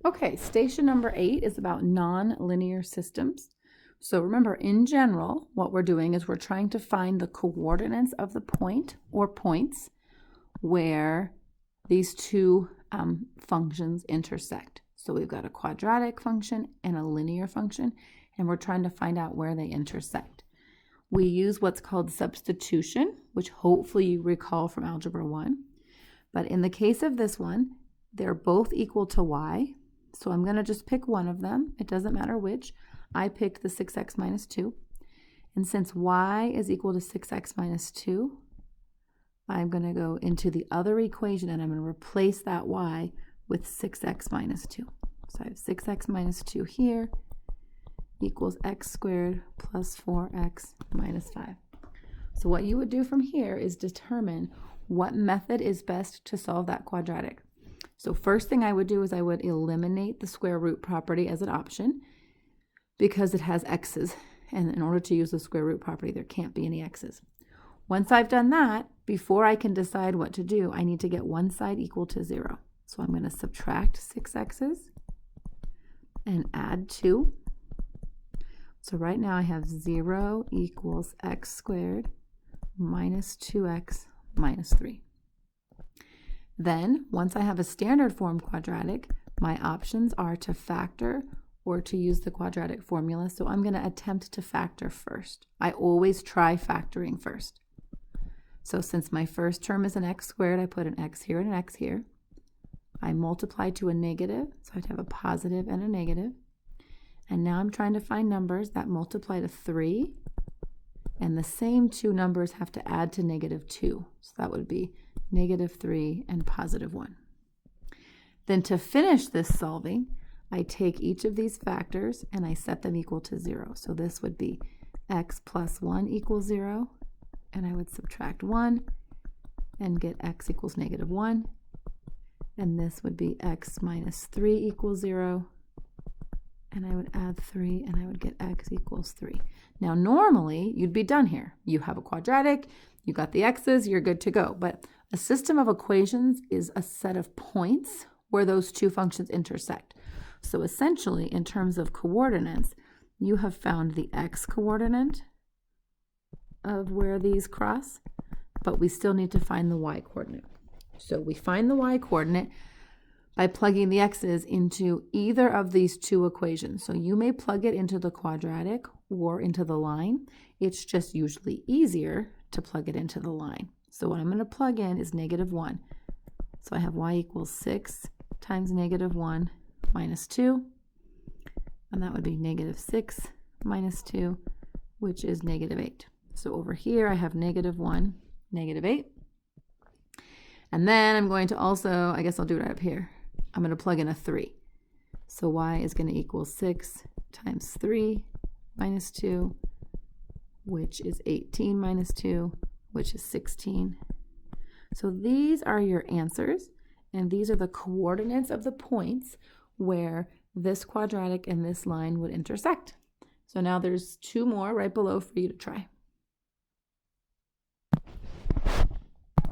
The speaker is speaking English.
Okay, station number 8 is about nonlinear systems. So remember, in general, what we're doing is we're trying to find the coordinates of the point or points where these two functions intersect. So we've got a quadratic function and a linear function, and we're trying to find out where they intersect. We use what's called substitution, which hopefully you recall from Algebra 1. But in the case of this one, they're both equal to y. So I'm going to just pick one of them. It doesn't matter which. I picked the 6x minus 2. And since y is equal to 6x minus 2, I'm going to go into the other equation and I'm going to replace that y with 6x minus 2. So I have 6x minus 2 here equals x squared plus 4x minus 5. So what you would do from here is determine what method is best to solve that quadratic. So first thing I would do is I would eliminate the square root property as an option because it has x's, and in order to use the square root property there can't be any x's. Once I've done that, before I can decide what to do, I need to get one side equal to 0. So I'm going to subtract 6x's and add 2. So right now I have 0 equals x squared minus 2x minus 3. Then, once I have a standard form quadratic, my options are to factor or to use the quadratic formula. So I'm going to attempt to factor first. I always try factoring first. So since my first term is an x squared, I put an x here and an x here. I multiply to a negative, so I have to have a positive and a negative. And now I'm trying to find numbers that multiply to 3, and the same two numbers have to add to negative 2. So that would be negative 3 and positive 1. Then to finish this solving, I take each of these factors and I set them equal to 0. So this would be x plus 1 equals 0, and I would subtract 1 and get x equals negative 1. And this would be x minus 3 equals 0, and I would add 3 and I would get x equals 3. Now normally you'd be done here. You have a quadratic, you got the x's, you're good to go. But a system of equations is a set of points where those two functions intersect. So essentially, in terms of coordinates, you have found the x coordinate of where these cross, but we still need to find the y coordinate. So we find the y coordinate by plugging the x's into either of these two equations. So you may plug it into the quadratic or into the line. It's just usually easier to plug it into the line. So what I'm going to plug in is negative 1. So I have y equals 6 times negative 1 minus 2. And that would be negative 6 minus 2, which is negative 8. So over here I have negative 1, negative 8. And then I'm going to also, I guess I'll do it right up here. I'm going to plug in a 3. So y is going to equal 6 times 3 minus 2, which is 18 minus 2, which is 16. So these are your answers, and these are the coordinates of the points where this quadratic and this line would intersect. So now there's 2 more right below for you to try.